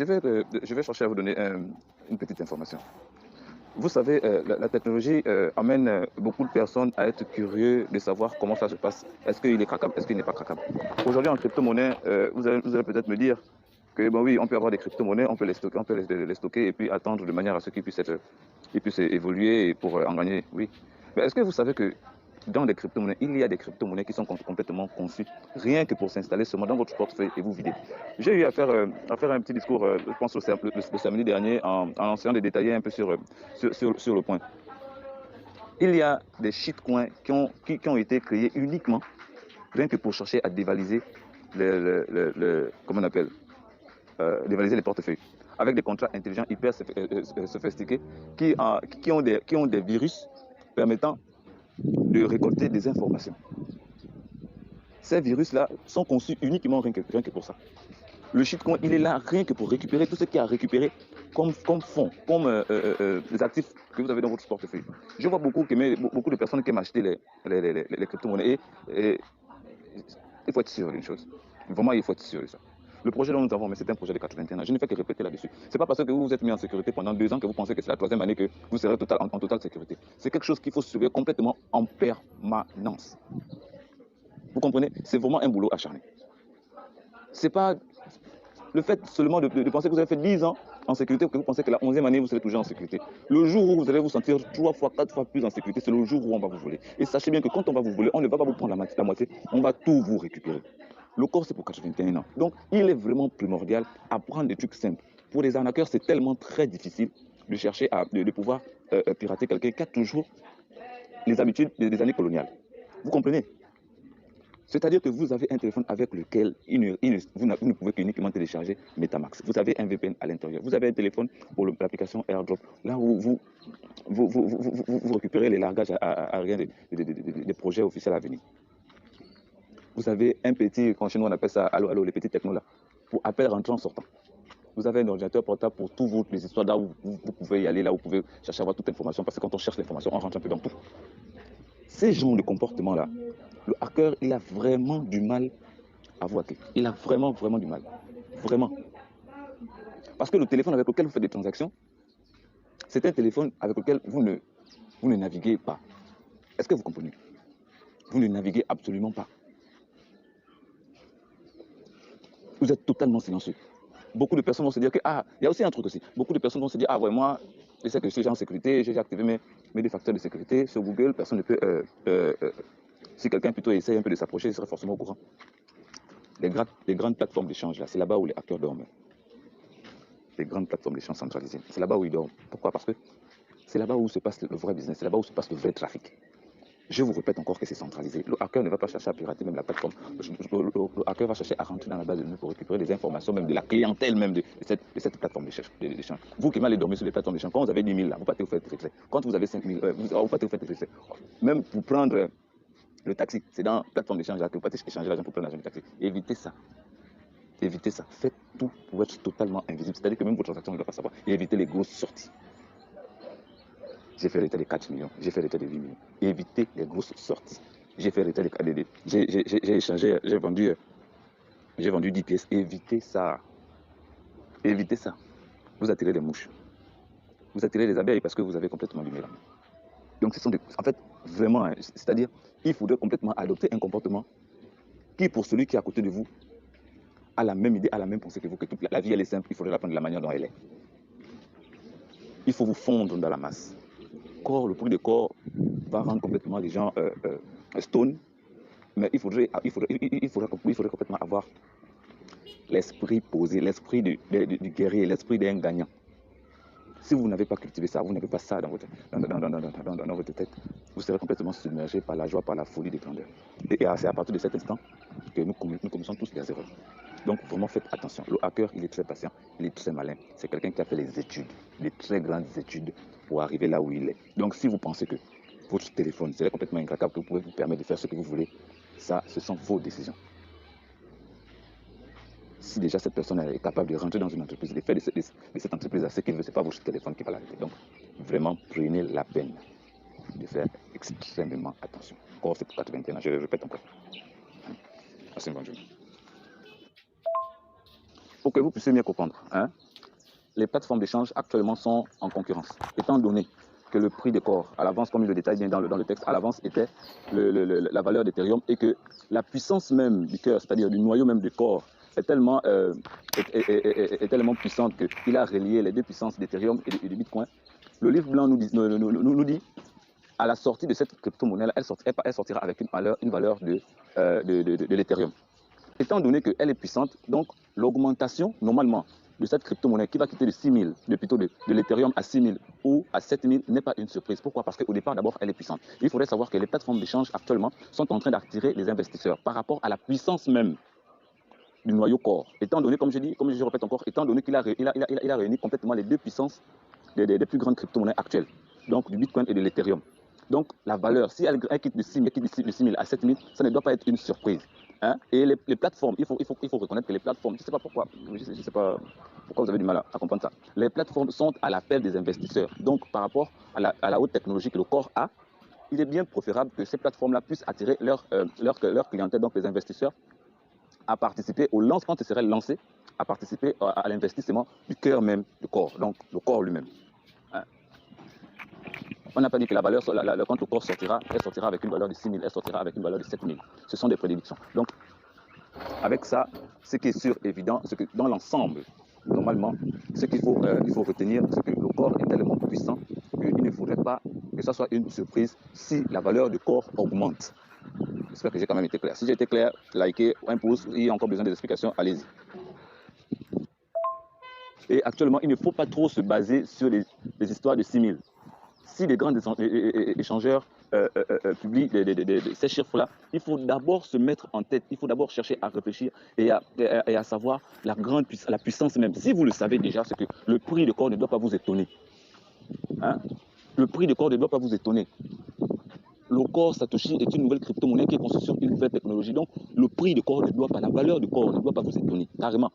je vais chercher à vous donner une petite information. Vous savez, la technologie amène beaucoup de personnes à être curieux de savoir comment ça se passe. Est-ce qu'il est craquable? Est-ce qu'il n'est pas craquable? Aujourd'hui, en crypto-monnaie, vous allez peut-être me dire que, bon, oui, on peut avoir des crypto-monnaies, on peut les stocker et puis attendre de manière à ce qu'ils puissent évoluer pour en gagner. Oui. Mais est-ce que vous savez que dans les crypto-monnaies, il y a des crypto-monnaies qui sont complètement conçues rien que pour s'installer seulement dans votre portefeuille et vous vider. J'ai eu à faire un petit discours, je pense, le samedi dernier, en essayant de détailler un peu sur le point. Il y a des shitcoins qui ont été créés uniquement rien que pour chercher à dévaliser comment on appelle, dévaliser les portefeuilles. Avec des contrats intelligents hyper sophistiqués qui ont des virus permettant de récolter des informations. Ces virus-là sont conçus uniquement rien que pour ça. Le shitcoin, il est là rien que pour récupérer tout ce qu'il y a à récupérer comme fonds, comme les actifs que vous avez dans votre portefeuille. Je vois beaucoup de personnes qui aiment acheter les crypto-monnaies et il faut être sûr d'une chose. Vraiment, il faut être sûr de ça. Le projet dont nous avons, mais c'est un projet de 81 ans. Je ne fais que répéter là-dessus. C'est pas parce que vous vous êtes mis en sécurité pendant 2 ans que vous pensez que c'est la 3e année que vous serez en totale sécurité. C'est quelque chose qu'il faut surveiller complètement en permanence. Vous comprenez? C'est vraiment un boulot acharné. C'est pas le fait seulement de penser que vous avez fait 10 ans en sécurité que vous pensez que la 11e année vous serez toujours en sécurité. Le jour où vous allez vous sentir 3 fois, 4 fois plus en sécurité, c'est le jour où on va vous voler. Et sachez bien que quand on va vous voler, on ne va pas vous prendre la moitié, on va tout vous récupérer. Le corps, c'est pour 81 ans. Donc, il est vraiment primordial à prendre des trucs simples. Pour les arnaqueurs, c'est tellement très difficile de chercher de pouvoir pirater quelqu'un qui a toujours les habitudes des années coloniales. Vous comprenez? C'est-à-dire que vous avez un téléphone avec lequel vous ne pouvez qu'uniquement télécharger Metamax. Vous avez un VPN à l'intérieur. Vous avez un téléphone pour l'application AirDrop, là où vous récupérez les largages à rien des projets officiels à venir. Vous avez un petit, quand chez nous on appelle ça, allô, les petits technos là, pour appel rentrant sortant. Vous avez un ordinateur portable pour toutes les histoires là où vous pouvez y aller, là où vous pouvez chercher à avoir toute l'information, parce que quand on cherche l'information, on rentre un peu dans tout. Ces genres de comportement-là, le hacker, il a vraiment du mal à vous hacker. Il a vraiment du mal. Vraiment. Parce que le téléphone avec lequel vous faites des transactions, c'est un téléphone avec lequel vous ne naviguez pas. Est-ce que vous comprenez? Vous ne naviguez absolument pas. Vous êtes totalement silencieux. Beaucoup de personnes vont se dire que, il y a aussi un truc aussi. Beaucoup de personnes vont se dire, ouais, moi, je sais que je suis en sécurité, j'ai activé mes 2 facteurs de sécurité sur Google, personne ne peut. Si quelqu'un plutôt essaye un peu de s'approcher, il serait forcément au courant. Les grandes plateformes d'échange, là, c'est là-bas où les hackers dorment. Les grandes plateformes d'échange centralisées, c'est là-bas où ils dorment. Pourquoi? Parce que c'est là-bas où se passe le vrai business, c'est là-bas où se passe le vrai trafic. Je vous répète encore que c'est centralisé. Le hacker ne va pas chercher à pirater même la plateforme. Le hacker va chercher à rentrer dans la base de données pour récupérer les informations même de la clientèle même de cette plateforme d'échange. Vous qui m'allez dormir sur les plateformes d'échange, quand vous avez 10 000 là, vous partez vous faire très. Quand vous avez 5 000, vous partez vous faire très. Même pour prendre le taxi, c'est dans la plateforme d'échange là que vous partez échanger l'argent pour prendre l'argent du taxi. Évitez ça. Évitez ça. Faites tout pour être totalement invisible. C'est-à-dire que même votre transaction ne doit pas savoir. Et évitez les grosses sorties. J'ai fait l'état de 4 millions, j'ai fait l'état de 8 millions. Évitez les grosses sorties. J'ai fait l'état de j'ai échangé, j'ai vendu 10 pièces. Évitez ça. Évitez ça. Vous attirez les mouches. Vous attirez les abeilles parce que vous avez complètement du mélange. Donc, en fait, vraiment, c'est-à-dire, il faudrait complètement adopter un comportement qui, pour celui qui est à côté de vous, a la même idée, a la même pensée que vous, que toute la vie, elle est simple, il faudrait la prendre de la manière dont elle est. Il faut vous fondre dans la masse. Le prix de corps va rendre complètement les gens stone, mais il faudrait complètement avoir l'esprit posé, l'esprit du guerrier, l'esprit d'un gagnant. Si vous n'avez pas cultivé ça, vous n'avez pas ça dans votre tête, vous serez complètement submergé par la joie, par la folie des grandeurs. Et c'est à partir de cet instant que nous commençons tous les erreurs. Donc vraiment faites attention. Le hacker, il est très patient, il est très malin. C'est quelqu'un qui a fait les études, des très grandes études pour arriver là où il est. Donc si vous pensez que votre téléphone serait complètement incraquable, que vous pouvez vous permettre de faire ce que vous voulez, ça, ce sont vos décisions. Si déjà cette personne est capable de rentrer dans une entreprise, de faire de cette entreprise ce qu'il veut, ce n'est pas votre téléphone qui va l'arrêter. Donc vraiment prenez la peine de faire extrêmement attention. Encore c'est pour 81 ans, je le répète encore. Passez une bonne journée. Pour que vous puissiez mieux comprendre, les plateformes d'échange actuellement sont en concurrence, étant donné que le prix des corps à l'avance, comme il le détaille bien dans le texte, à l'avance était la valeur d'Ethereum et que la puissance même du cœur, c'est-à-dire du noyau même du corps, est tellement, est tellement puissante qu'il a relié les deux puissances d'Ethereum et de Bitcoin. Le livre blanc nous dit à la sortie de cette crypto-monnaie, elle sortira avec une valeur de l'Ethereum. Étant donné qu'elle est puissante, donc l'augmentation, normalement, de cette crypto-monnaie qui va quitter de 6 000, plutôt de l'Ethereum à 6 000 ou à 7 000 n'est pas une surprise. Pourquoi? Parce qu'au départ, d'abord, elle est puissante. Il faudrait savoir que les plateformes d'échange actuellement sont en train d'attirer les investisseurs par rapport à la puissance même du noyau corps. Étant donné, comme je répète encore, étant donné qu'il a réuni complètement les deux puissances des plus grandes crypto-monnaies actuelles, donc du Bitcoin et de l'Ethereum. Donc la valeur, si elle quitte de 6 000 à 7 000, ça ne doit pas être une surprise. Hein? Et les plateformes, il faut reconnaître que les plateformes, je ne sais pas pourquoi, je sais pas pourquoi vous avez du mal à comprendre ça. Les plateformes sont à l'appel des investisseurs. Donc par rapport à la haute technologie que le corps a, il est bien préférable que ces plateformes-là puissent attirer leur clientèle, donc les investisseurs, à participer au lancement, quand il serait lancé, à participer à l'investissement du cœur même du corps, donc le corps lui-même. Hein? On n'a pas dit que la valeur, quand le corps sortira, elle sortira avec une valeur de 6 000, elle sortira avec une valeur de 7 000. Ce sont des prédictions. Donc, avec ça, ce qui est sûr, évident, c'est que dans l'ensemble, normalement, ce qu'il faut retenir, c'est que le corps est tellement puissant qu'il ne faudrait pas que ça soit une surprise si la valeur du corps augmente. J'espère que j'ai quand même été clair. Si j'ai été clair, likez, un pouce, il y a encore besoin d'explications, allez-y. Et actuellement, il ne faut pas trop se baser sur les histoires de 6 000. Si les grands échangeurs publient ces chiffres-là, il faut d'abord se mettre en tête, il faut d'abord chercher à réfléchir et à savoir la puissance même. Si vous le savez déjà, c'est que le prix de corps ne doit pas vous étonner. Hein? Le prix de corps ne doit pas vous étonner. Le corps Satoshi est une nouvelle crypto-monnaie qui est construite sur une nouvelle technologie. Donc, le prix de corps ne doit pas, la valeur du corps ne doit pas vous étonner, carrément.